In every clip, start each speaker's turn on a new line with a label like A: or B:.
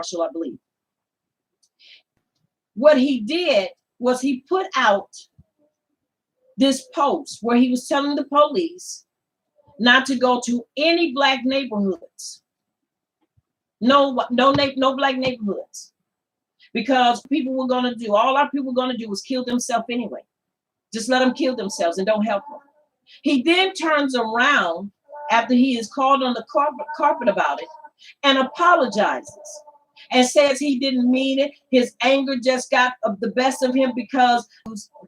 A: Marshall, I believe. What he did was he put out this post where he was telling the police not to go to any black neighborhoods. No black neighborhoods. Because people were going to do, all our people were going to do was kill themselves anyway. Just let them kill themselves and don't help them. He then turns around after he is called on the carpet about it and apologizes and says he didn't mean it. His anger just got the best of him because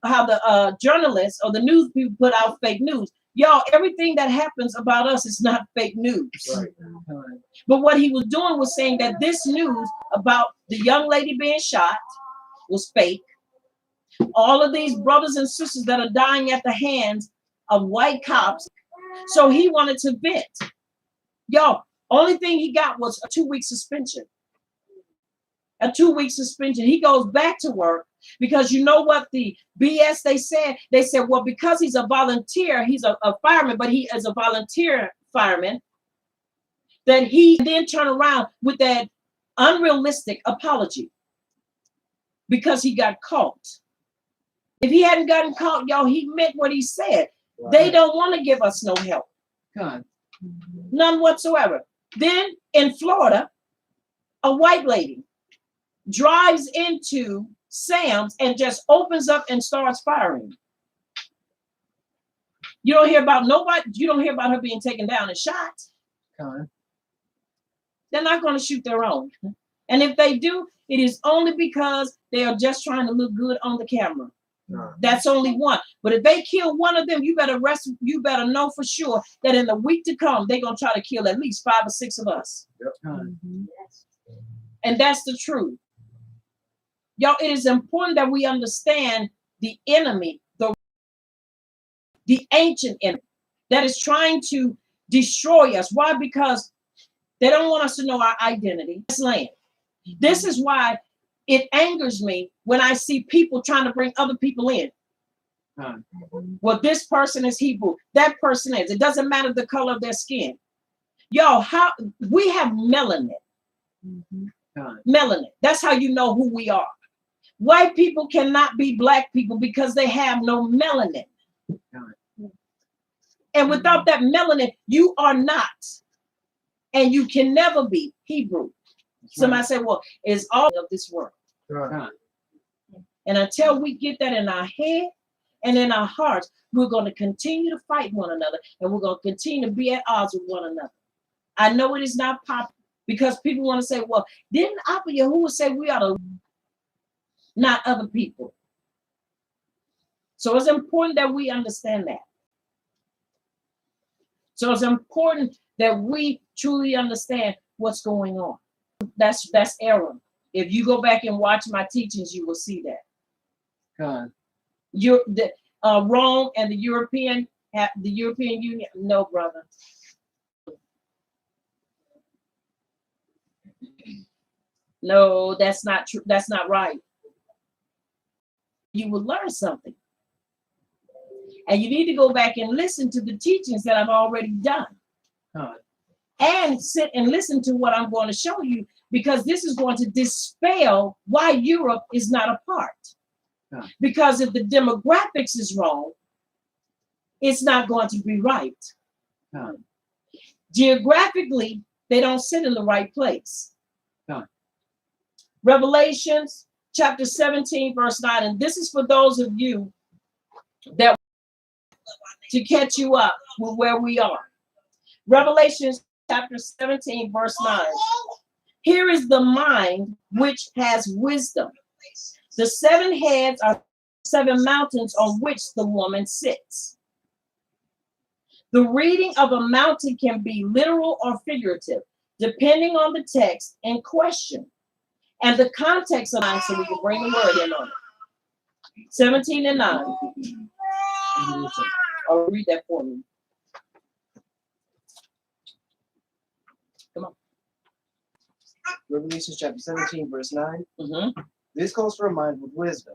A: how the journalists or the news people put out fake news. Y'all, everything that happens about us is not fake news. Right. But what he was doing was saying that this news about the young lady being shot was fake. All of these brothers and sisters that are dying at the hands of white cops. So he wanted to vent. Y'all, only thing he got was a 2-week suspension. A 2-week suspension. He goes back to work because you know what the BS they said? They said, well, because he's a volunteer, he's a fireman, but he is a volunteer fireman, that he then turned around with that unrealistic apology because he got caught. If he hadn't gotten caught, y'all, he meant what he said. Right. They don't want to give us no help. God. None whatsoever. Then in Florida, a white lady drives into Sam's and just opens up and starts firing. You don't hear about nobody, you don't hear about her being taken down and shot. God. They're not going to shoot their own. And if they do, it is only because they are just trying to look good on the camera. That's only one. But if they kill one of them, you better know for sure that in the week to come, they're going to try to kill at least 5 or 6 of us. Yep. Mm-hmm. And that's the truth. Y'all, it is important that we understand the enemy, the ancient enemy that is trying to destroy us. Why? Because they don't want us to know our identity. This land. This is why it angers me when I see people trying to bring other people in. Well, this person is Hebrew. That person is. It doesn't matter the color of their skin. Y'all, how we have melanin. Melanin. That's how you know who we are. White people cannot be black people because they have no melanin. And without that melanin, you are not. And you can never be Hebrew. Somebody say, well, it's all of this world. Right. And until we get that in our head and in our hearts, we're going to continue to fight one another and we're going to continue to be at odds with one another. I know it is not popular because people want to say, well, didn't Abba Yahuwah say we ought to, not other people? So it's important that we understand that. So it's important that we truly understand what's going on. That's error. If you go back and watch my teachings, you will see that. Rome and the European Union. No, brother. No, that's not true. That's not right. You will learn something. And you need to go back and listen to the teachings that I've already done. And sit and listen to what I'm going to show you, because this is going to dispel why Europe is not a part. Because if the demographics is wrong, it's not going to be right. Geographically, they don't sit in the right place. Revelations chapter 17, verse 9. And this is for those of you that to catch you up with where we are. Revelation chapter 17, verse 9. Here is the mind which has wisdom. The 7 heads are 7 mountains on which the woman sits. The reading of a mountain can be literal or figurative, depending on the text in question and the context of it, so we can bring the word in on it. 17 and 9. I'll read that for me. Come on.
B: Revelation chapter 17, verse 9. This calls for a mind with wisdom.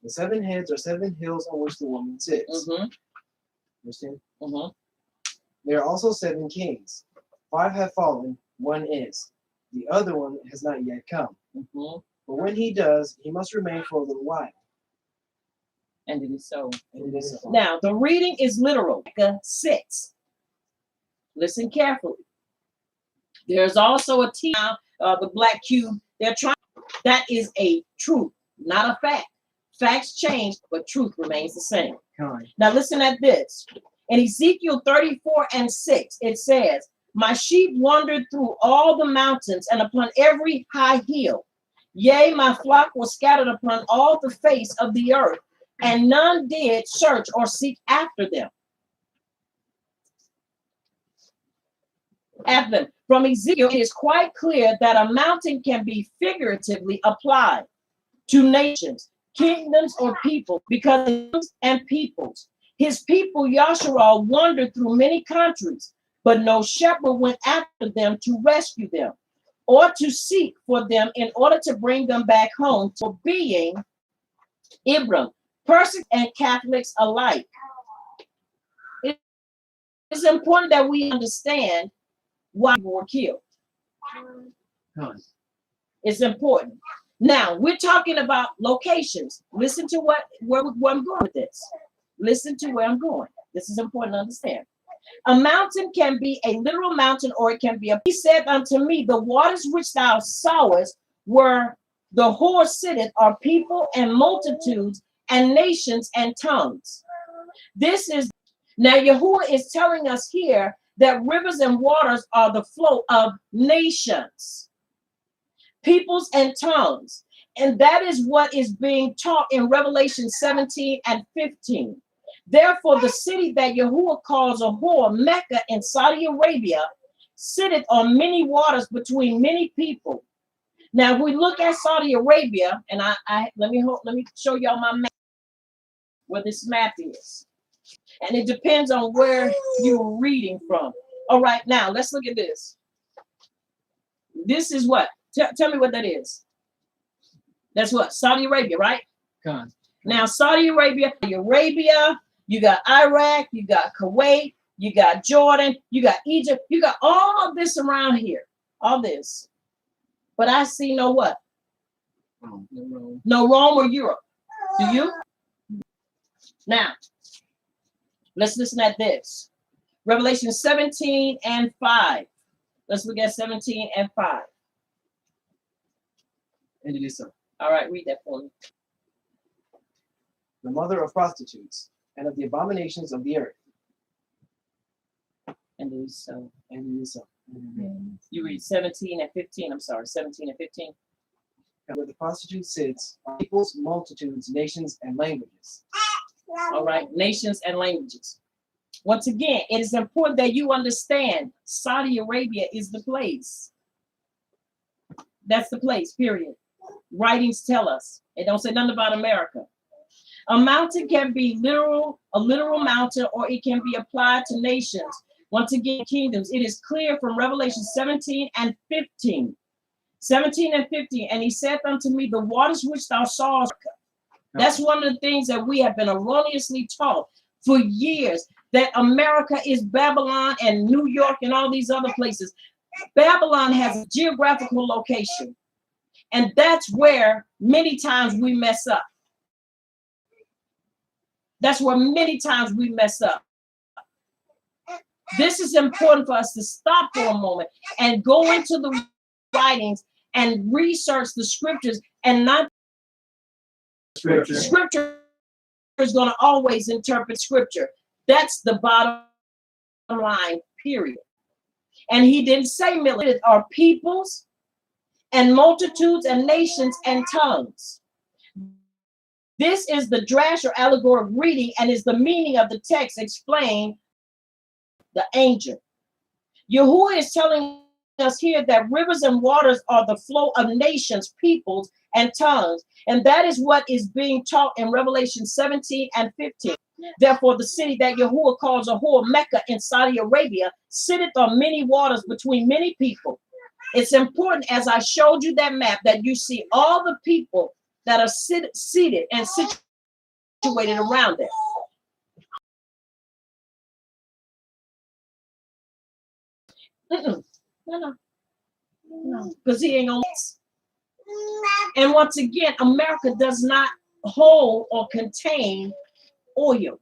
B: The 7 heads are 7 hills on which the woman sits. Understand? There are also 7 kings. 5 have fallen, 1 is. The other one has not yet come.
A: Mhm.
B: But when he does, he must remain for a little while.
A: And it is so.
B: And it is so.
A: Now, the reading is literal. Micah 6. Listen carefully. There's also a T, the black cube. They're trying. That is a truth, not a fact. Facts change, but truth remains the same. Now, listen at this. In Ezekiel 34:6, it says, "My sheep wandered through all the mountains and upon every high hill. Yea, my flock was scattered upon all the face of the earth, and none did search or seek after them." From Ezekiel, it is quite clear that a mountain can be figuratively applied to nations, kingdoms, or people, because and peoples. His people, Yasharal, wandered through many countries, but no shepherd went after them to rescue them or to seek for them in order to bring them back home, to being Ibram, Persons and Catholics alike. It's important that we understand why people were killed. It's important. Now, we're talking about locations. Listen to where I'm going with this. Listen to where I'm going. This is important to understand. A mountain can be a literal mountain, or it can be a. He said unto me, the waters which thou sawest where the whore sitteth are people and multitudes and nations and tongues. This is, now Yahuwah is telling us here that rivers and waters are the flow of nations, peoples, and tongues. And that is what is being taught in Revelation 17 and 15. Therefore, the city that Yahuwah calls a whore, Mecca in Saudi Arabia, sitteth on many waters between many people. Now, if we look at Saudi Arabia, and let me show y'all my map, where this map is. And it depends on where you're reading from. All right, now let's look at this. This is what? Tell me what that is. That's what? Saudi Arabia, right? Now, Saudi Arabia, you got Iraq, you got Kuwait, you got Jordan, you got Egypt, you got all of this around here, all this. But I see no what? No Rome or Europe. Do you? Now, let's listen at this. Revelation 17 and 5. Let's look at 17 and 5.
B: And it is so.
A: All right, read that for me.
B: The mother of prostitutes and of the abominations of the earth.
A: And it is so.
B: And it is so.
A: You read 17 and 15. I'm sorry, 17 and 15.
B: Where the prostitute sits are peoples, multitudes, nations, and languages.
A: All right, nations and languages. Once again, it is important that you understand Saudi Arabia is the place. That's the place, period. Writings tell us. It don't say nothing about America. A mountain can be a literal mountain, or it can be applied to nations. Once again, kingdoms. It is clear from Revelation 17 and 15. 17 and 15. And he said unto me, the waters which thou sawest. That's one of the things that we have been erroneously taught for years, that America is Babylon and New York and all these other places. Babylon has a geographical location. And that's where many times we mess up. That's where many times we mess up. This is important for us to stop for a moment and go into the writings and research the scriptures, and not scripture is going to always interpret scripture. That's the bottom line, period. And he didn't say millions, are peoples and multitudes and nations and tongues. This is the drash or allegorical reading, and is the meaning of the text explained the angel. Yahuwah is telling us here that rivers and waters are the flow of nations, peoples, and tongues. And that is what is being taught in Revelation 17 and 15. Therefore, the city that Yahuwah calls a whore, Mecca in Saudi Arabia, sitteth on many waters between many people. It's important, as I showed you that map, that you see all the people that are seated and situated around it. No. No, because he ain't gonna. And once again, America does not hold or contain oil.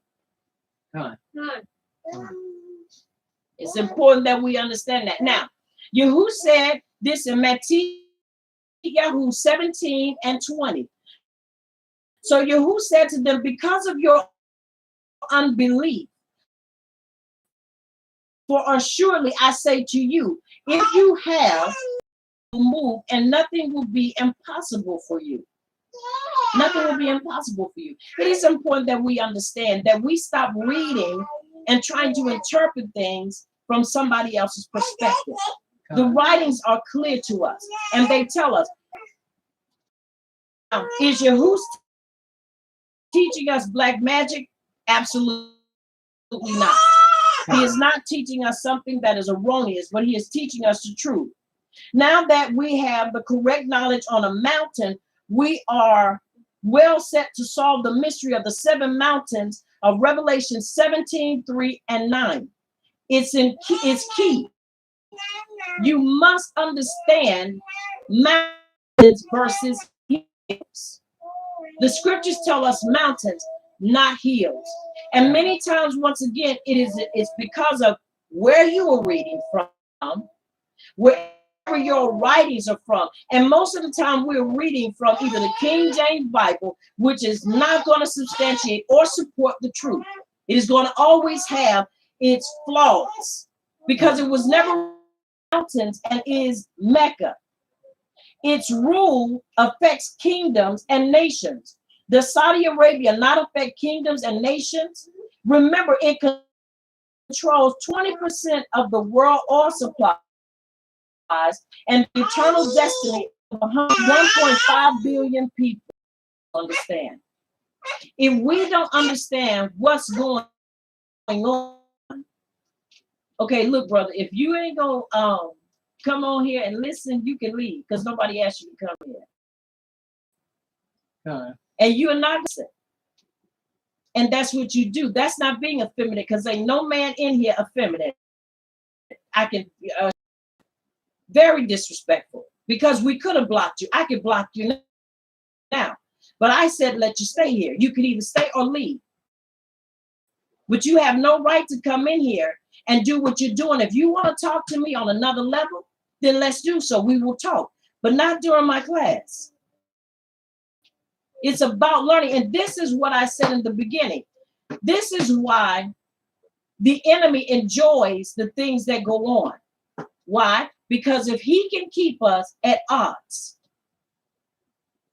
A: It's important that we understand that. Now, Yahu said this in Matthew 17 and 20. So Yahu said to them, because of your unbelief, for assuredly I say to you, if you have move and nothing will be impossible for you. Nothing will be impossible for you. It is important that we understand that we stop reading and trying to interpret things from somebody else's perspective. The writings are clear to us, and they tell us. Is Yahuwah teaching us black magic? Absolutely not. He is not teaching us something that is erroneous, but he is teaching us the truth. Now that we have the correct knowledge on a mountain, we are well set to solve the mystery of the 7 mountains of Revelation 17, 3, and 9. It's key. You must understand mountains versus hills. The scriptures tell us mountains, not hills. And many times, once again, it's because of where you are reading from, wherever your writings are from. And most of the time, we're reading from either the King James Bible, which is not going to substantiate or support the truth. It is going to always have its flaws because it was never mountains and is Mecca. Its rule affects kingdoms and nations. Does Saudi Arabia not affect kingdoms and nations? Remember, it controls 20% of the world oil supplies and the eternal destiny of 1.5 billion people. Understand? If we don't understand what's going on, okay, look, brother, if you ain't gonna come on here and listen, you can leave because nobody asked you to come here. And you are not listening. And that's what you do. That's not being effeminate because ain't no man in here effeminate. I can very disrespectful because we could have blocked you. I could block you now. But I said, let you stay here. You can either stay or leave. But you have no right to come in here and do what you're doing. If you want to talk to me on another level, then let's do so. We will talk, but not during my class. It's about learning. And this is what I said in the beginning. This is why the enemy enjoys the things that go on. Why? Because if he can keep us at odds,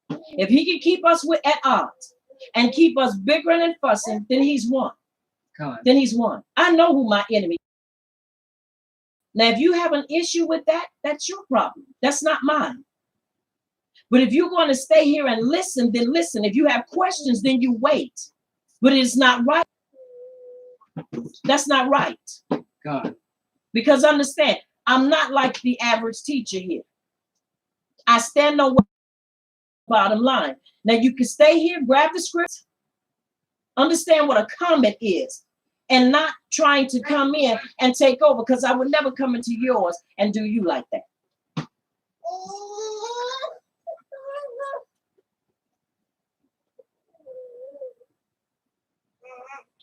A: if he can keep us at odds and keep us bickering and fussing, then he's won. Then he's won. I know who my enemy is. Now, if you have an issue with that, that's your problem. That's not mine. But if you're going to stay here and listen, then listen. If you have questions, then you wait. But it's not right. That's not right.
B: God.
A: Because understand, I'm not like the average teacher here. I stand on bottom line. Now you can stay here, grab the script, understand what a comment is, and not trying to come in and take over, because I would never come into yours and do you like that.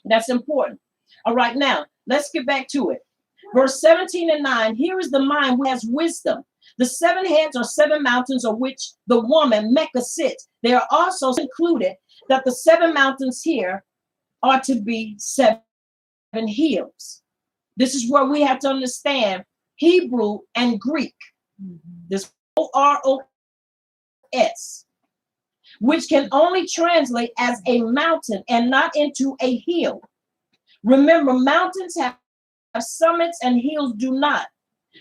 A: That's important. All right, now let's get back to it. Verse 17 and 9, here is the mind who has wisdom. The 7 heads are 7 mountains on which the woman Mecca sits. They are also included that the 7 mountains here are to be 7 hills. This is where we have to understand Hebrew and Greek. This O-R-O-S, which can only translate as a mountain and not into a hill. Remember, mountains have summits and hills do not.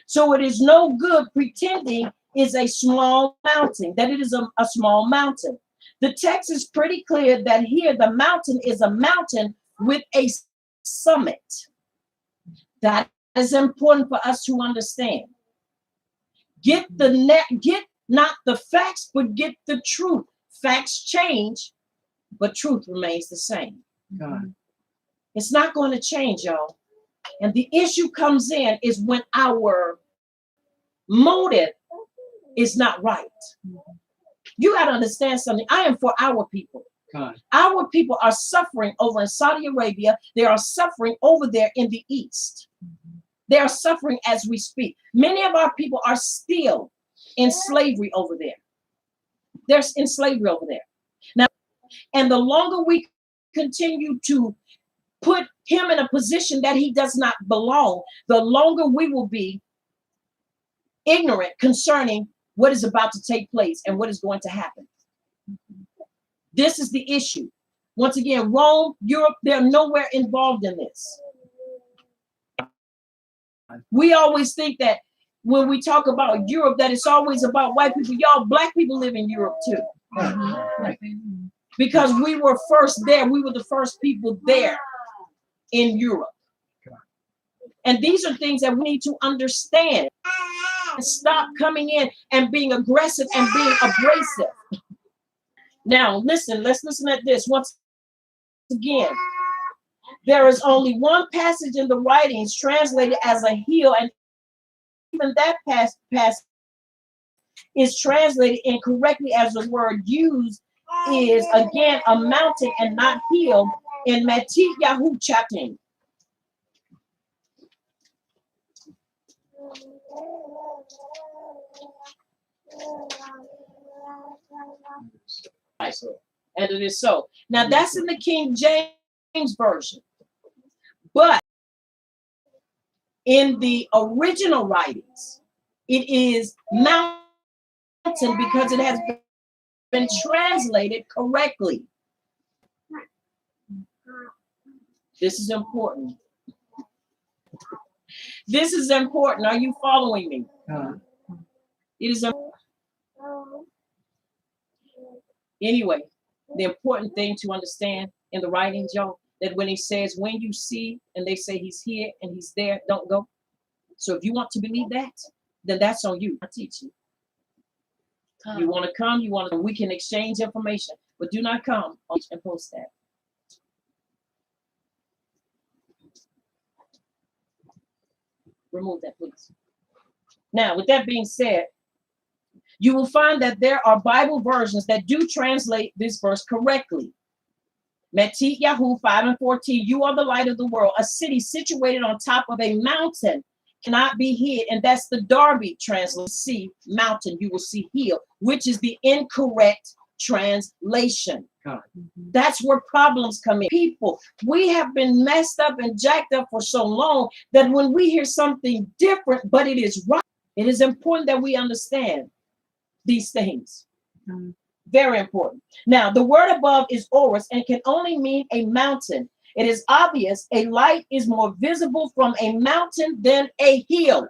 A: So it is no good pretending it's a small mountain, that it is a small mountain. The text is pretty clear that here the mountain is a mountain with a summit. That is important for us to understand. Get not the facts, but get the truth. Facts change, but truth remains the same.
B: God.
A: It's not going to change, y'all. And the issue comes in is when our motive is not right. You got to understand something. I am for our people. Our people are suffering over in Saudi Arabia. They are suffering over there in the East. They are suffering as we speak. Many of our people are still in slavery over there. They're in slavery over there. Now, and the longer we continue to put him in a position that he does not belong, the longer we will be ignorant concerning what is about to take place and what is going to happen. This is the issue. Once again, Rome, Europe, they're nowhere involved in this. We always think that when we talk about Europe, that it's always about white people. Y'all, black people live in Europe too. Because we were first there. We were the first people there in Europe. And these are things that we need to understand. Stop coming in and being aggressive and being abrasive. Now, listen, let's listen at this once again. There is only one passage in the writings translated as a hill, and even that passage is translated incorrectly, as the word used is again a mountain and not hill in Matthew chapter 10. And it is so. Now that's in the King James Version. But in the original writings, it is mountain because it has been translated correctly. This is important. This is important. Are you following me? It is important. Anyway, the important thing to understand in the writings, y'all, that when he says, when you see, and they say he's here and he's there, don't go. So if you want to believe that, then that's on you. I teach you. You want to come, we can exchange information, but do not come and post that. Remove that, please. Now, with that being said, you will find that there are Bible versions that do translate this verse correctly. Matthew 5:14, you are the light of the world. A city situated on top of a mountain cannot be hid. And that's the Darby translation. See mountain, you will see hill, which is the incorrect translation. That's where problems come in. People, we have been messed up and jacked up for so long that when we hear something different, but it is right, it is important that we understand these things. Very important. Now, the word above is oris and can only mean a mountain. It is obvious a light is more visible from a mountain than a hill.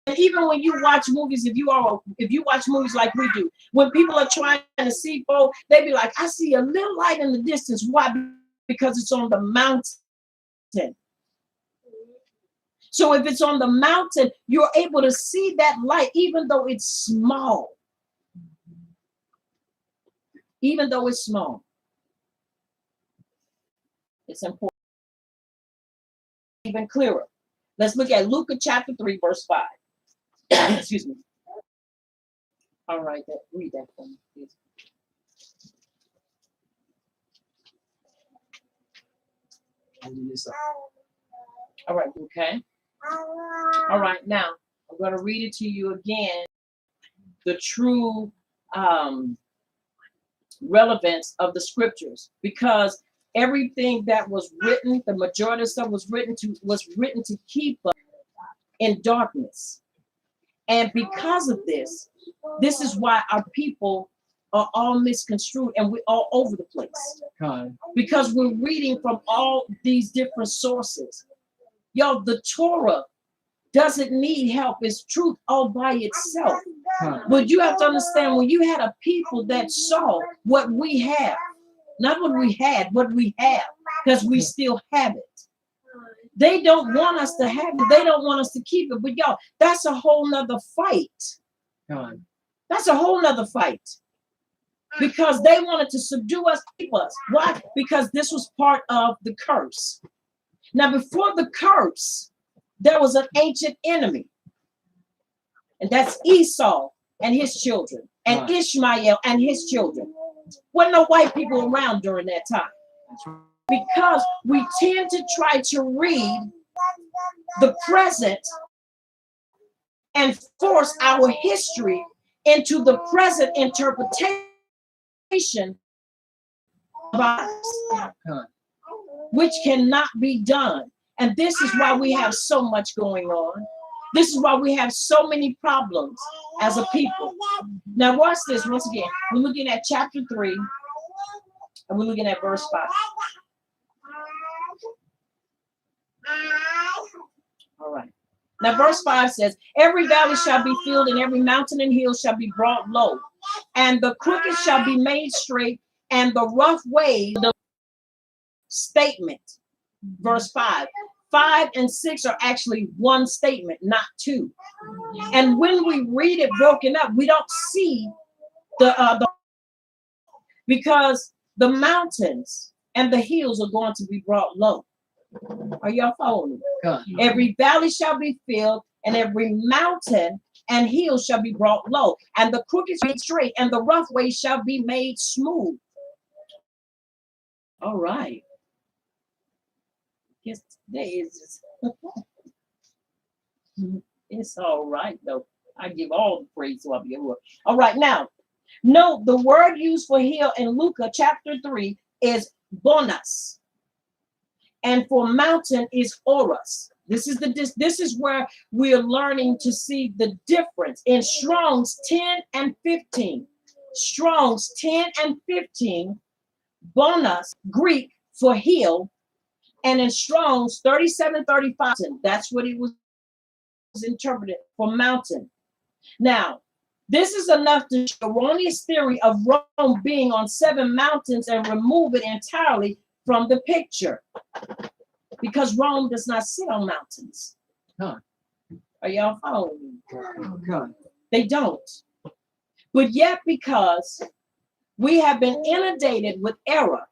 A: And even when you watch movies, if you watch movies like we do, when people are trying to see folk, they be like, I see a little light in the distance. Why? Because it's on the mountain. So if it's on the mountain, you're able to see that light, even though it's small. Even though it's small. It's important. Even clearer. Let's look at Luke chapter 3, verse 5. Excuse me. All right, read that for me, please. All right, okay. All right, now I'm going to read it to you again. The true relevance of the scriptures, because everything that was written, the majority of stuff was written to keep us in darkness. And because of this is why our people are all misconstrued and we're all over the place. Because we're reading from all these different sources. Yo, the Torah doesn't need help. It's truth all by itself. But you have to understand, when you had a people that saw what we have, not what we had, what we have, because we still have it. They don't want us to have it. They don't want us to keep it. But y'all, that's a whole nother fight. That's a whole nother fight. Because they wanted to subdue us, keep us. Why? Because this was part of the curse. Now, before the curse, there was an ancient enemy. And that's Esau and his children, and
B: Right.
A: Ishmael and his children. Wasn't no white people around during that time.
B: That's right.
A: Because we tend to try to read the present and force our history into the present interpretation of ours, which cannot be done. And this is why we have so much going on. This is why we have so many problems as a people. Now watch this once again. We're looking at chapter 3, and we're looking at verse 5. All right. Now verse 5 says, every valley shall be filled, and every mountain and hill shall be brought low, and the crooked shall be made straight, and the rough way. The statement, verse 5. 5 and 6 are actually one statement, not two. And when we read it broken up, we don't see the because the mountains and the hills are going to be brought low. Are y'all following me?
B: God.
A: Every valley shall be filled, and every mountain and hill shall be brought low, and the crooked shall be straight, and the rough way shall be made smooth. All right. Yes, today is just it's all right though. I give all the praise to Abiyah. All right, now, note the word used for hill in Luke chapter 3 is bonus, and for mountain is oros. This is where we're learning to see the difference in Strong's 10 and 15. Strong's 10 and 15, bonus, Greek for hill, and in Strong's 3735, that's what it was interpreted for mountain. Now, this is enough to show erroneous theory of Rome being on 7 mountains and remove it entirely from the picture, because Rome does not sit on mountains.
B: Huh.
A: Are y'all following me?
B: God.
A: They don't. But yet, because we have been inundated with error,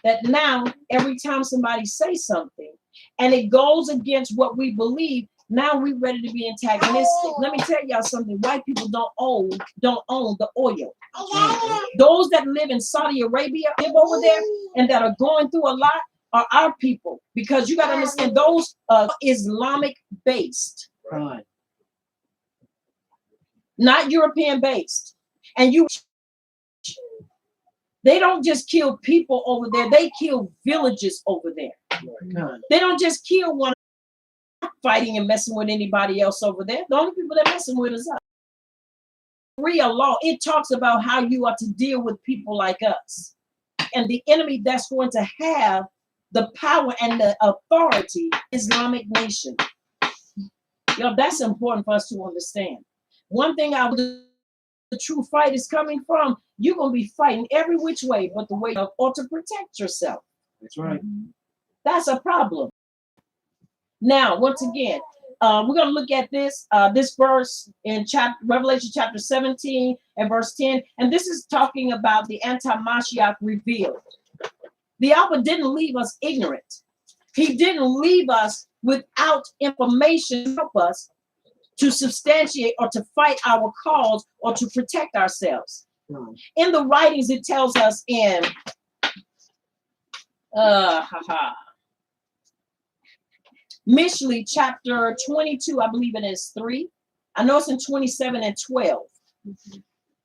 A: that now every time somebody says something and it goes against what we believe, now we're ready to be antagonistic. Let me tell y'all something. White people don't own the oil. Those that live in Saudi Arabia, live over there, and that are going through a lot are our people. Because you got to understand, those are Islamic based,
B: Right.
A: not European based. And they don't just kill people over there, they kill villages over there.
B: God.
A: They don't just kill one fighting and messing with anybody else over there. The only people they're messing with is us. Sharia law, it talks about how you are to deal with people like us. And the enemy that's going to have the power and the authority, Islamic nation. That's important for us to understand. One thing the true fight is coming from, you're going to be fighting every which way but the way of, or to protect yourself.
B: That's right.
A: That's a problem. Now, once again, we're going to look at this verse in Revelation chapter 17 and verse 10. And this is talking about the anti-Mashiach revealed. The Alpha didn't leave us ignorant. He didn't leave us without information to help us to substantiate or to fight our cause or to protect ourselves. In the writings, it tells us in Mishlei chapter 22, I believe it is 3. I know it's in 27 and 12.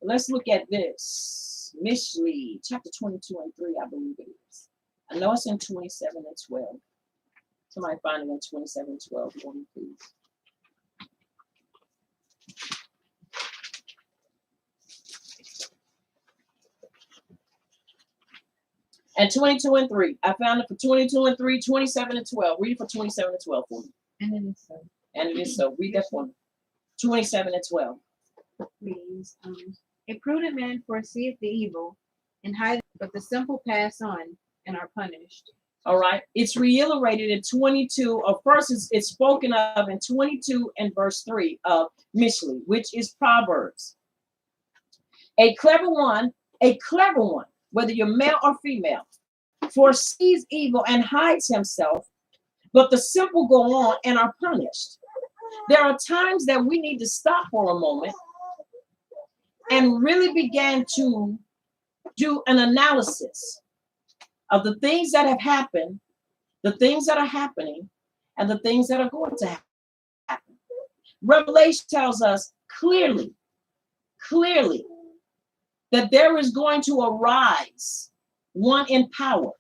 A: Let's look at this. Mishlei chapter 22 and 3, I believe it is. I know it's in 27 and 12. Somebody find it in 27 and 12 for me, please. And 22 and 3. I found it for 22 and 3, 27 and 12. Read it for 27 and 12 for me.
C: And it is so.
A: And it is so. Read that for me. 27 and 12.
C: Please. A prudent man foreseeth the evil and hideth, but the simple pass on and are punished.
A: All right. It's reiterated in 22. Of course, it's spoken of in 22 and verse 3 of Mishlei, which is Proverbs. A clever one, whether you're male or female, foresees evil and hides himself, but the simple go on and are punished. There are times that we need to stop for a moment and really begin to do an analysis of the things that have happened, the things that are happening, and the things that are going to happen. Revelation tells us clearly that there is going to arise one in power,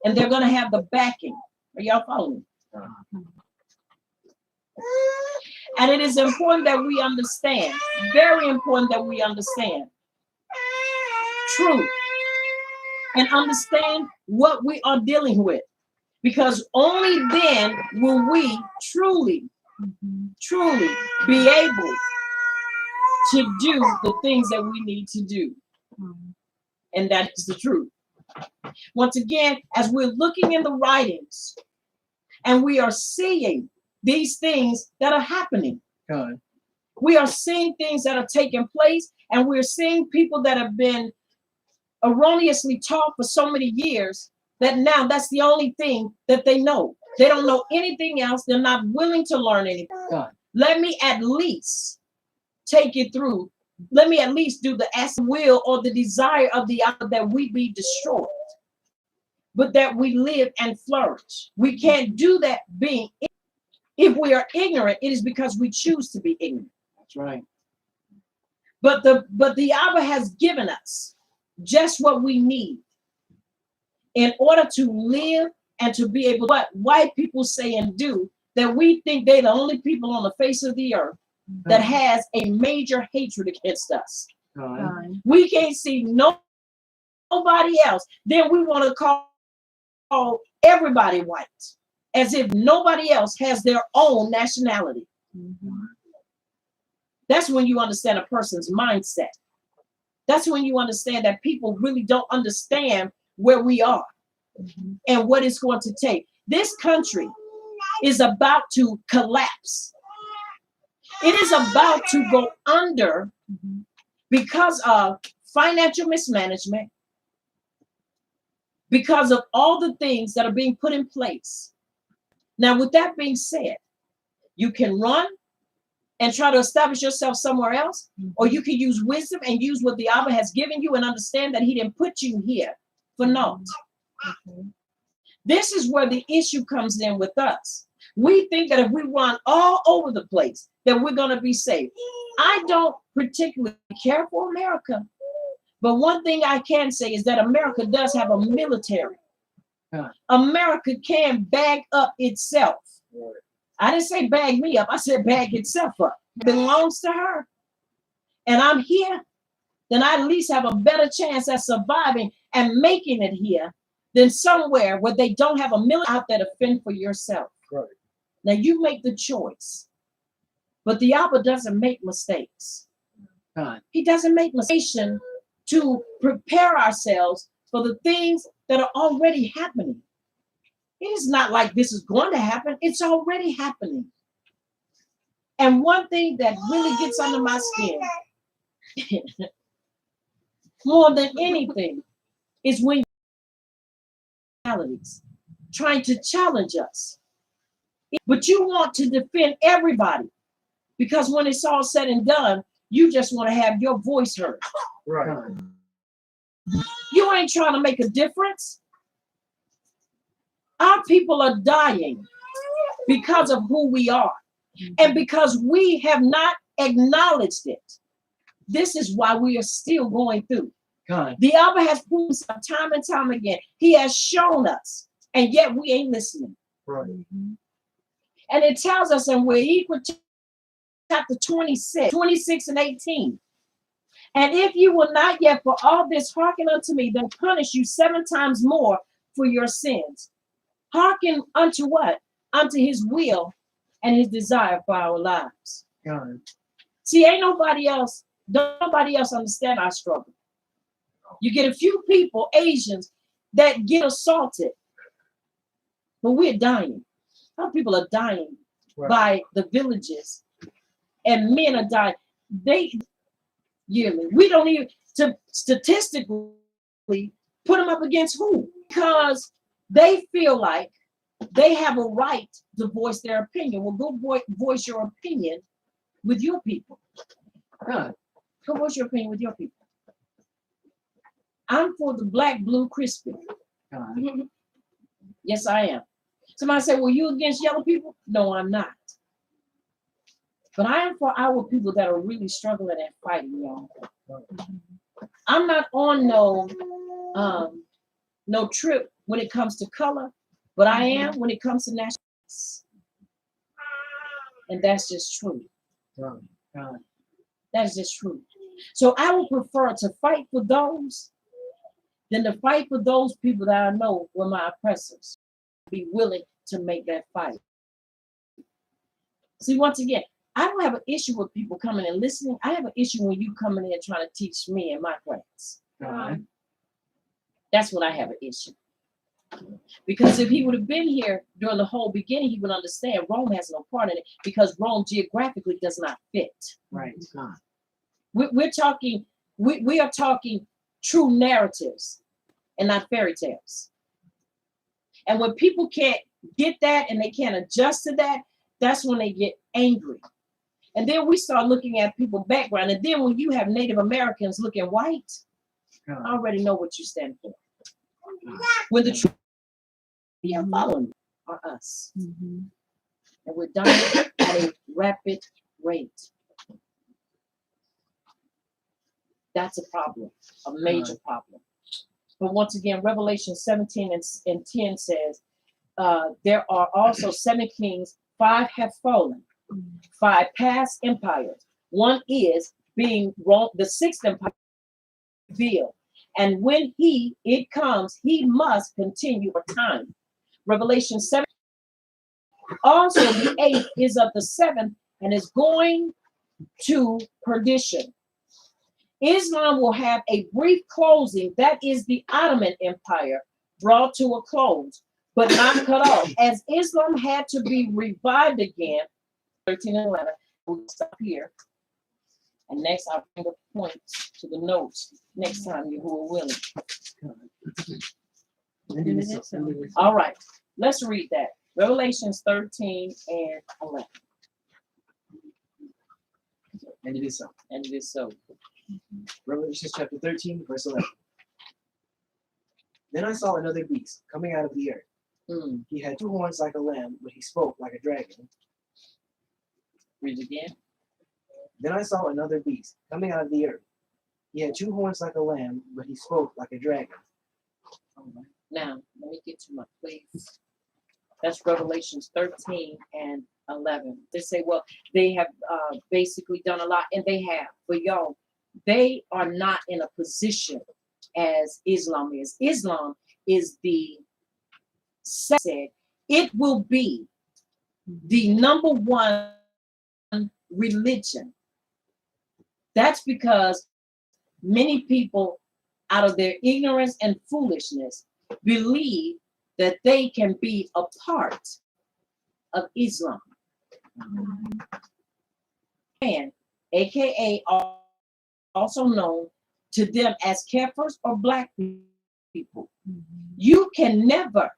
A: and they're going to have the backing. Are y'all following me? And it is important that we understand, very important that we understand truth and understand what we are dealing with, because only then will we truly be able to do the things that we need to do. And that is the truth. Once again, as we're looking in the writings and we are seeing these things that are happening, we are seeing things that are taking place, and we're seeing people that have been erroneously taught for so many years that now that's the only thing that they know. They don't know anything else. They're not willing to learn anything. Let me at least take it through. Let me at least do the will or the desire of the other, that we be destroyed, but that we live and flourish. We can't do that being. If we are ignorant, it is because we choose to be ignorant.
B: That's right.
A: But the Abba has given us just what we need in order to live and to be able. What white people say and do, that we think they're the only people on the face of the earth that has a major hatred against us. We can't see nobody else. Then we want to call everybody white, as if nobody else has their own nationality. That's when you understand a person's mindset. That's when you understand that people really don't understand where we are and what it's going to take. This country is about to collapse. It is about to go under because of financial mismanagement, because of all the things that are being put in place. Now, with that being said, you can run and try to establish yourself somewhere else, or you can use wisdom and use what the Abba has given you and understand that he didn't put you here for naught. This is where the issue comes in with us. We think that if we run all over the place, that we're going to be safe. I don't particularly care for America, but one thing I can say is that America does have a military. America can bag up itself. I didn't say bag me up. I said bag itself up. It belongs to her. And I'm here. Then I at least have a better chance at surviving and making it here than somewhere where they don't have a military out there to fend for yourself.
B: Right.
A: Now you make the choice. But the Abba doesn't make mistakes. He doesn't make mistakes to prepare ourselves for the things that are already happening. It is not like this is going to happen. It's already happening. And one thing that really gets under my skin, more than anything, is when trying to challenge us. But you want to defend everybody, because when it's all said and done, you just want to have your voice heard.
B: Right.
A: You ain't trying to make a difference. Our people are dying because of who we are, and because we have not acknowledged it. This is why we are still going through. The Abba has proven time and time again. He has shown us, and yet we ain't listening.
B: Right.
A: And it tells us in Equal chapter 26 and 18. And if you will not yet for all this hearken unto me, then punish you 7 times more for your sins. Hearken unto what? Unto his will and his desire for our lives. See, ain't nobody else, don't nobody else understand our struggle. You get a few people, Asians, that get assaulted, but we're dying. Our people are dying by the villages, and men are dying. Yearly. We don't even to statistically put them up against who? Because they feel like they have a right to voice their opinion. Well, go voice your opinion with your people.
B: God.
A: Go voice your opinion with your people. I'm for the black, blue, crispy.
B: God.
A: Yes, I am. Somebody say, well, you against yellow people? No, I'm not. But I am for our people that are really struggling and fighting, y'all. I'm not on no trip when it comes to color, but I am when it comes to nationalities. And that's just true.
B: God.
A: That's just true. So I would prefer to fight for those than to fight for those people that I know were my oppressors. Be willing to make that fight. See, once again, I don't have an issue with people coming and listening. I have an issue when you coming in and trying to teach me in my class.
B: God.
A: That's what I have an issue. Because if he would have been here during the whole beginning, he would understand Rome has no part in it because Rome geographically does not fit.
B: Right. God.
A: We're talking, we are talking true narratives and not fairy tales. And when people can't get that and they can't adjust to that, that's when they get angry. And then we start looking at people's background. And then when you have Native Americans looking white,
B: God.
A: I already know what you stand for. When the truth you're following are us. And we're dying at a rapid rate. That's a problem, a major problem. But once again, Revelation 17 and 10 says, there are also 7 kings, 5 have fallen, 5 past empires. One is being wrong, the 6th empire revealed. And when it comes, he must continue for time. Revelation 7. Also, the 8th is of the 7th and is going to perdition. Islam will have a brief closing. That is the Ottoman Empire brought to a close, but not cut off. As Islam had to be revived again, 13 and 11, we'll stop here. And next, I'll bring the points to the notes next time you who are willing. All right, let's read that. Revelations 13 and 11.
B: And it is so.
A: And it is so.
B: Revelation chapter 13, verse 11. Then I saw another beast coming out of the earth. He had 2 horns like a lamb, but he spoke like a dragon.
A: Read it again.
B: Then I saw another beast coming out of the earth. He had 2 horns like a lamb, but he spoke like a dragon.
A: Now, let me get to my place. That's Revelations 13 and 11. They say, well, they have basically done a lot, and they have. But y'all, they are not in a position as Islam is. Islam is said it will be the number 1 religion. That's because many people, out of their ignorance and foolishness, believe that they can be a part of Islam. And AKA also known to them as Kafirs or black people. You can never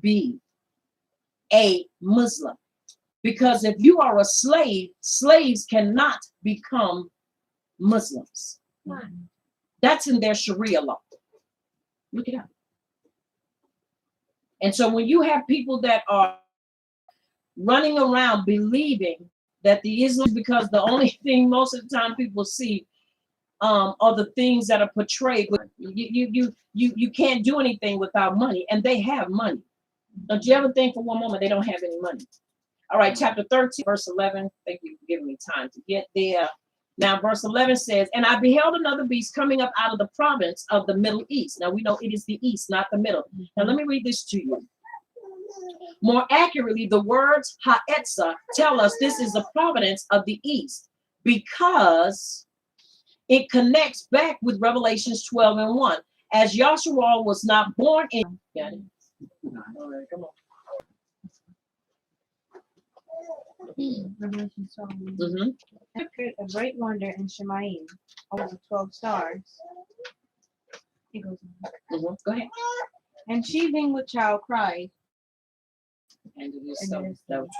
A: be a Muslim because if you are a slave, slaves cannot become Muslims. That's in their Sharia law. Look it up. And so when you have people that are running around believing that the Islam, because the only thing most of the time people see are the things that are portrayed. You can't do anything without money, and they have money. Don't you ever think for one moment they don't have any money? All right, chapter 13, verse 11. Thank you for giving me time to get there. Now, verse 11 says, and I beheld another beast coming up out of the province of the Middle East. Now, we know it is the East, not the Middle. Now, let me read this to you. More accurately, the words Ha'etza tell us this is the providence of the East because it connects back with Revelations 12 and 1. As Yahshua was not born in... Got it? All right, come on.
C: Revelation 12. Appeared a great wonder in Shemaim, over the 12 stars. It goes on.
A: Go ahead.
C: And she being with child cried,
A: And it is
C: And
A: so.
C: it is
A: That was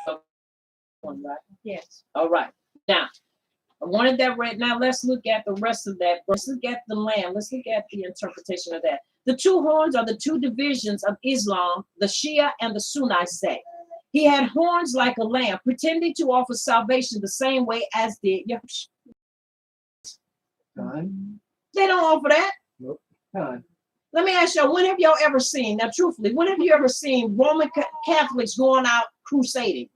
A: 12, right?
C: Yes.
A: All right. Now, I wanted that right now. Let's look at the rest of that. Let's look at the lamb. Let's look at the interpretation of that. The two horns are the two divisions of Islam, the Shia and the Sunni sect. He had horns like a lamb, pretending to offer salvation the same way as did Yahushua. They don't offer that.
B: Nope.
A: Let me ask y'all, when have y'all ever seen, now truthfully, when have you ever seen Roman Catholics going out crusading?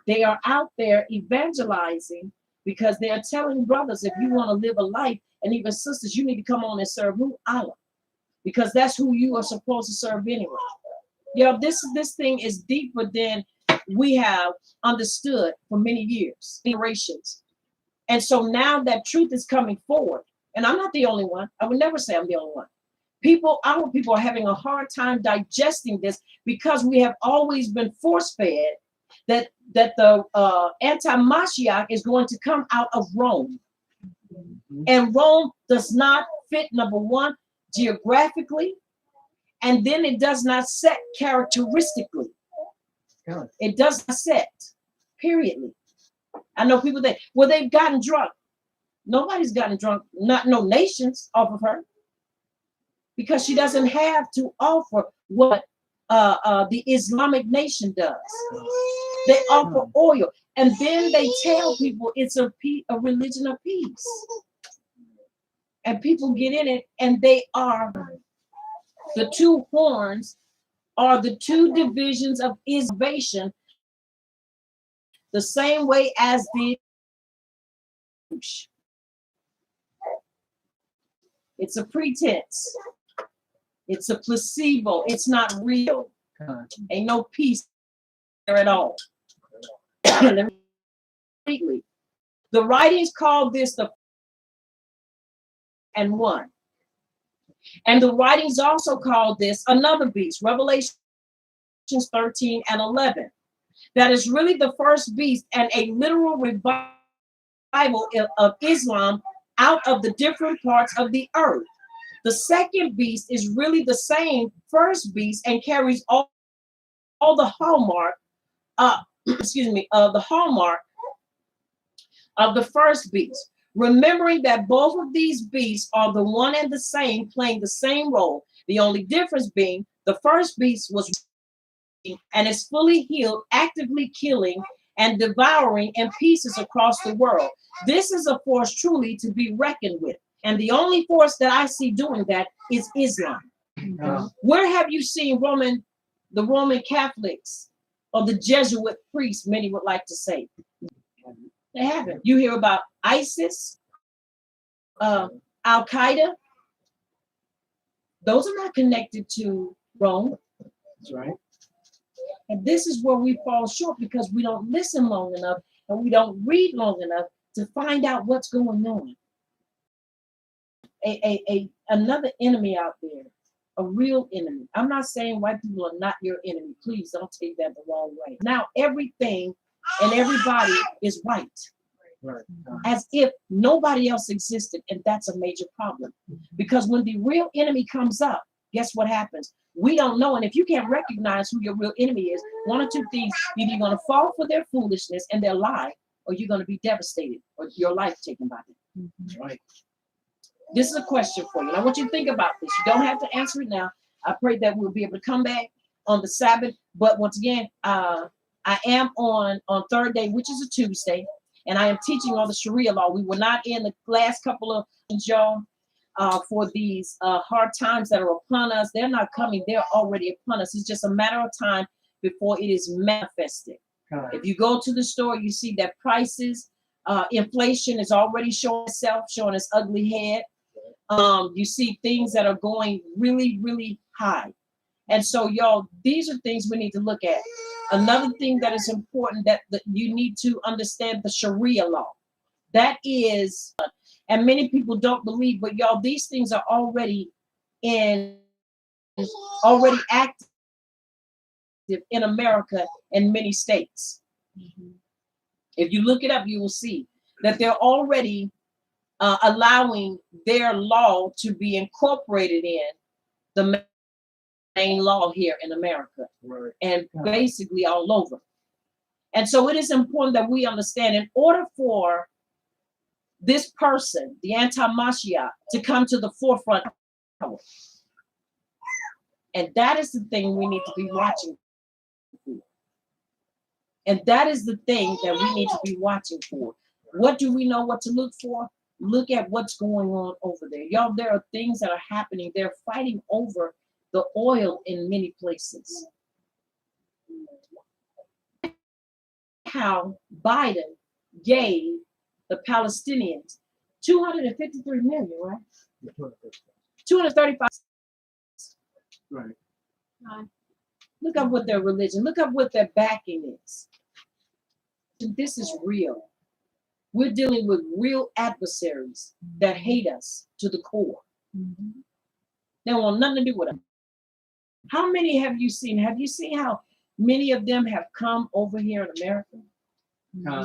A: They are out there evangelizing because they are telling brothers, if you want to live a life, and even sisters, you need to come on and serve who? Allah. Because that's who you are supposed to serve anyway. Yo, this thing is deeper than we have understood for many years, generations. And so now that truth is coming forward, and I'm not the only one. I would never say I'm the only one. Our people are having a hard time digesting this because we have always been force-fed that the anti-Mashiach is going to come out of Rome. And Rome does not fit, number one, geographically, and then it does not set characteristically. It does not set, periodly. I know people that, well, they've gotten drunk. Nobody's gotten drunk, not no nations off of her, because she doesn't have to offer what the Islamic nation does. They offer oil, and then they tell people it's a religion of peace. And people get in it, and they are the two horns are the two divisions of salvation, the same way as the it's a pretense. It's a placebo. It's not real. Ain't no peace there at all. The writings call this the and one. And the writings also call this another beast, Revelations 13 and 11. That is really the first beast and a literal revival of Islam out of the different parts of the earth. The second beast is really the same first beast and carries all the hallmark, the hallmark of the first beast. Remembering that both of these beasts are the one and the same, playing the same role. The only difference being the first beast was and is fully healed, actively killing and devouring in pieces across the world. This is a force truly to be reckoned with. And the only force that I see doing that is Islam. Where have you seen the Roman Catholics or the Jesuit priests, many would like to say? They haven't. You hear about ISIS, Al-Qaeda. Those are not connected to Rome.
B: That's right.
A: And this is where we fall short because we don't listen long enough and we don't read long enough to find out what's going on. Another enemy out there, a real enemy. I'm not saying white people are not your enemy. Please don't take that the wrong way. Now everything and everybody is white.
B: Right.
A: As if nobody else existed, and that's a major problem. Because when the real enemy comes up, guess what happens? We don't know, and if you can't recognize who your real enemy is, one or two things: either you're going to fall for their foolishness and their lie, or you're going to be devastated, or your life taken by them.
B: That's right.
A: This is a question for you. And I want you to think about this. You don't have to answer it now. I pray that we'll be able to come back on the Sabbath. But once again, I am on third day, which is a Tuesday, and I am teaching on the Sharia law. We were not in the last couple of y'all for these hard times that are upon us. They're not coming. They're already upon us. It's just a matter of time before it is manifested. If you go to the store, you see that prices, inflation is already showing itself, showing its ugly head. You see things that are going really, really high. And so, y'all, these are things we need to look at. Another thing that is important that you need to understand the Sharia law. That is, and many people don't believe, but y'all, these things are already active in America in many states. If you look it up, you will see that they're already allowing their law to be incorporated in the main law here in America
B: Right.
A: and basically all over. And so it is important that we understand, in order for this person, the anti-Mashiach, to come to the forefront. And that is the thing we need to be watching for. And that is the thing that we need to be watching for. What do we know what to look for? Look at what's going on over there. Y'all, there are things that are happening. They're fighting over the oil in many places. How Biden gave the Palestinians 253 million, right? 235.
B: Right.
A: Look up what their religion, look up what their backing is. This is real. We're dealing with real adversaries that hate us to the core. They want nothing to do with us. How many have you seen? Have you seen how many of them have come over here in America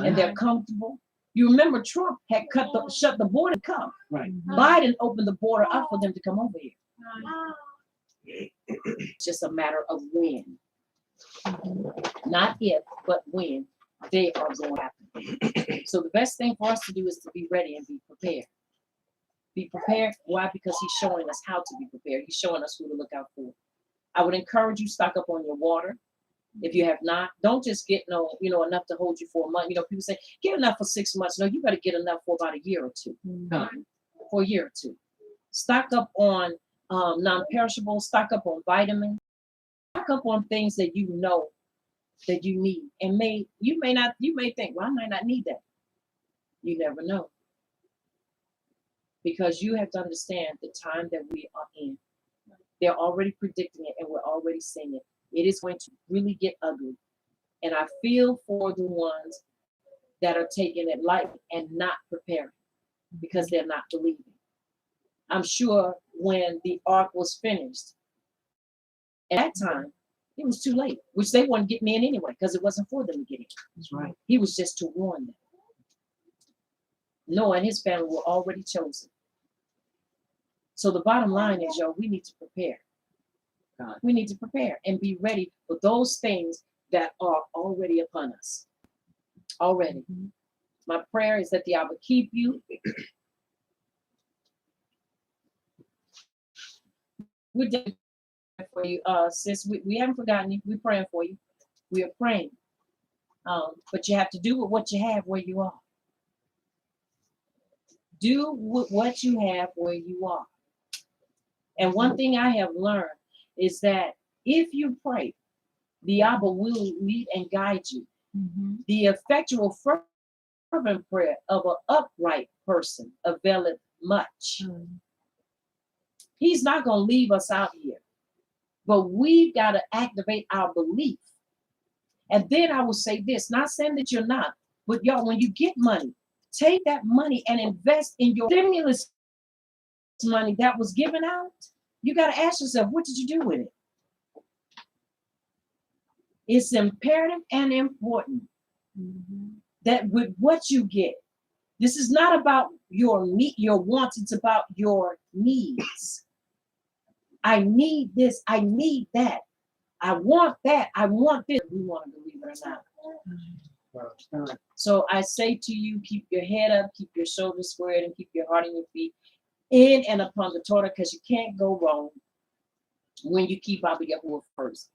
A: and they're comfortable? You remember Trump had shut the border and come.
B: Right.
A: Biden opened the border up for them to come over here. It's just a matter of when. Not if, but when they are going to happen. So the best thing for us to do is to be ready and be prepared. Be prepared. Why? Because he's showing us how to be prepared. He's showing us who to look out for. I would encourage you, stock up on your water. If you have not, don't just get enough to hold you for a month. People say, get enough for 6 months. No, you better get enough for about a year or two. For a year or two. Stock up on non-perishable, stock up on vitamins, stock up on things that you know that you need. And you may think, well, I might not need that. You never know. Because you have to understand the time that we are in. They're already predicting it and we're already seeing it. It is going to really get ugly. And I feel for the ones that are taking it lightly and not preparing because they're not believing. I'm sure when the ark was finished, at that time, it was too late, which they weren't getting in anyway because it wasn't for them to get in.
B: That's right.
A: He was just to warn them. Noah and his family were already chosen. So the bottom line is, we need to prepare. We need to prepare and be ready for those things that are already upon us. Already. My prayer is that the Abba keep you. We're doing for you, sis. We haven't forgotten you. We're praying for you. We are praying. But you have to do with what you have where you are. Do with what you have where you are. And one thing I have learned is that if you pray, the Abba will lead and guide you. The effectual fervent prayer of an upright person availeth much. He's not going to leave us out here. But we've got to activate our belief. And then I will say this, not saying that you're not, but y'all, when you get money, take that money and invest in your stimulus money that was given out. You got to ask yourself, what did you do with it? It's imperative and important that with what you get, this is not about your wants, it's about your needs. I need this, I need that. I want that, I want this. We want to believe it or not. So I say to you, keep your head up, keep your shoulders squared, and keep your heart on your feet in and upon the Torah, because you can't go wrong when you keep Abba Yahuwah first.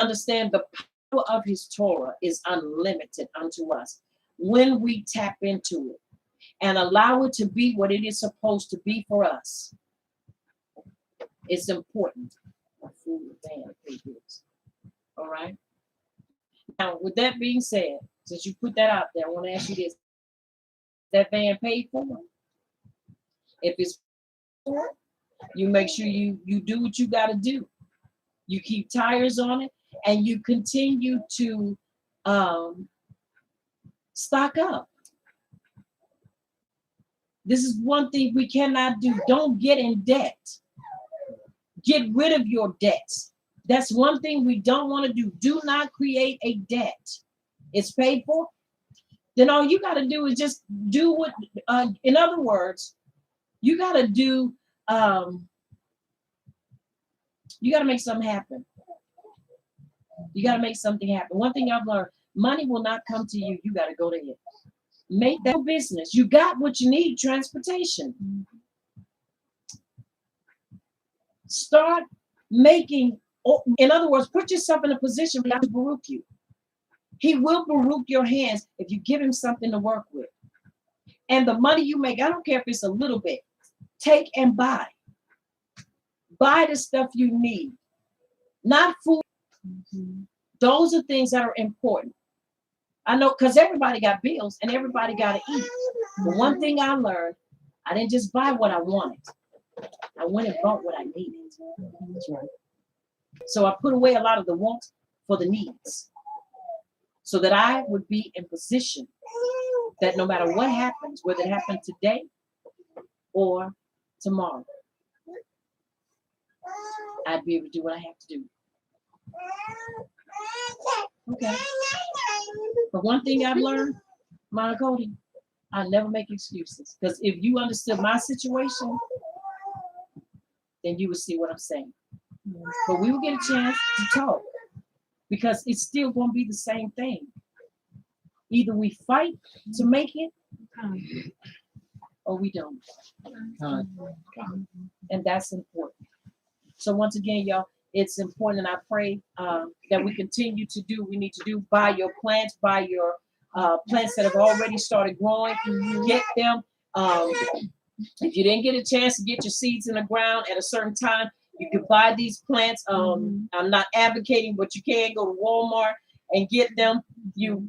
A: Understand the power of his Torah is unlimited unto us when we tap into it and allow it to be what it is supposed to be for us. It's important. All right. Now, with that being said, since you put that out there, I want to ask you this: that van paid for? If it's for, you make sure you do what you got to do. You keep tires on it, and you continue to stock up. This is one thing we cannot do. Don't get in debt. Get rid of your debts. That's one thing we don't want to do. Do not create a debt. It's paid for. Then all you got to do is just do what, in other words, you got to do, You got to make something happen. You got to make something happen. One thing I've learned, money will not come to you. You got to go to it. Make that business. You got what you need, transportation. Start making, in other words, put yourself in a position for God to baruch you. He will baruch your hands if you give him something to work with. And the money you make, I don't care if it's a little bit, take and buy. Buy the stuff you need, not food. Those are things that are important. I know, because everybody got bills and everybody got to eat. But one thing I learned, I didn't just buy what I wanted. I went and bought what I needed.
B: That's right.
A: So I put away a lot of the wants for the needs, so that I would be in position that no matter what happens, whether it happened today or tomorrow, I'd be able to do what I have to do. Okay. But one thing I've learned, Mama Cody, I never make excuses. Because if you understood my situation, then you would see what I'm saying. But we will get a chance to talk, because it's still going to be the same thing. Either we fight to make it, or we don't. And that's important. So once again, y'all, it's important, and I pray that we continue to do what we need to do. Buy your plants, buy your plants that have already started growing. Get them. If you didn't get a chance to get your seeds in the ground at a certain time, you can buy these plants. I'm not advocating, but you can go to Walmart and get them. You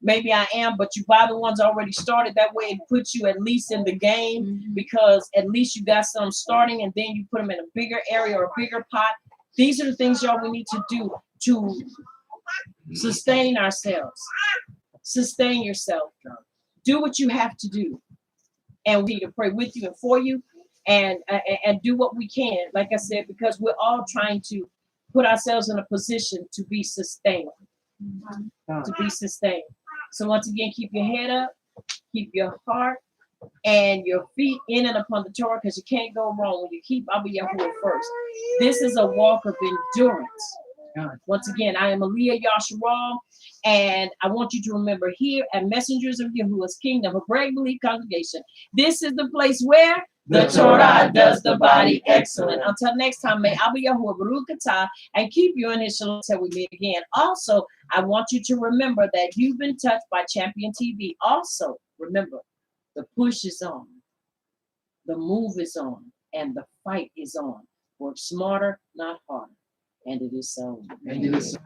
A: maybe I am, but you buy the ones already started. That way it puts you at least in the game, because at least you got some starting, and then you put them in a bigger area or a bigger pot. These are the things, y'all, we need to do to sustain ourselves. Sustain yourself. Do what you have to do. And we need to pray with you and for you, and do what we can, like I said, because we're all trying to put ourselves in a position to be sustained. To be sustained. So once again, keep your head up, keep your heart and your feet in and upon the Torah, because you can't go wrong when you keep Abba Yahuwah first. This is a walk of endurance. Once again, I am Aliyah Yasharal, and I want you to remember, here at Messengers of Yahuwah's Kingdom, a Brave Belief Congregation, this is the place where the Torah does the body excellent. Until next time, may Abba Yahuwah Baruch Atah and keep you in his shalom till we meet again. Also, I want you to remember that you've been touched by Champion TV. Also, remember, the push is on, the move is on, and the fight is on. Work smarter, not harder. And it is so.
B: And it is so.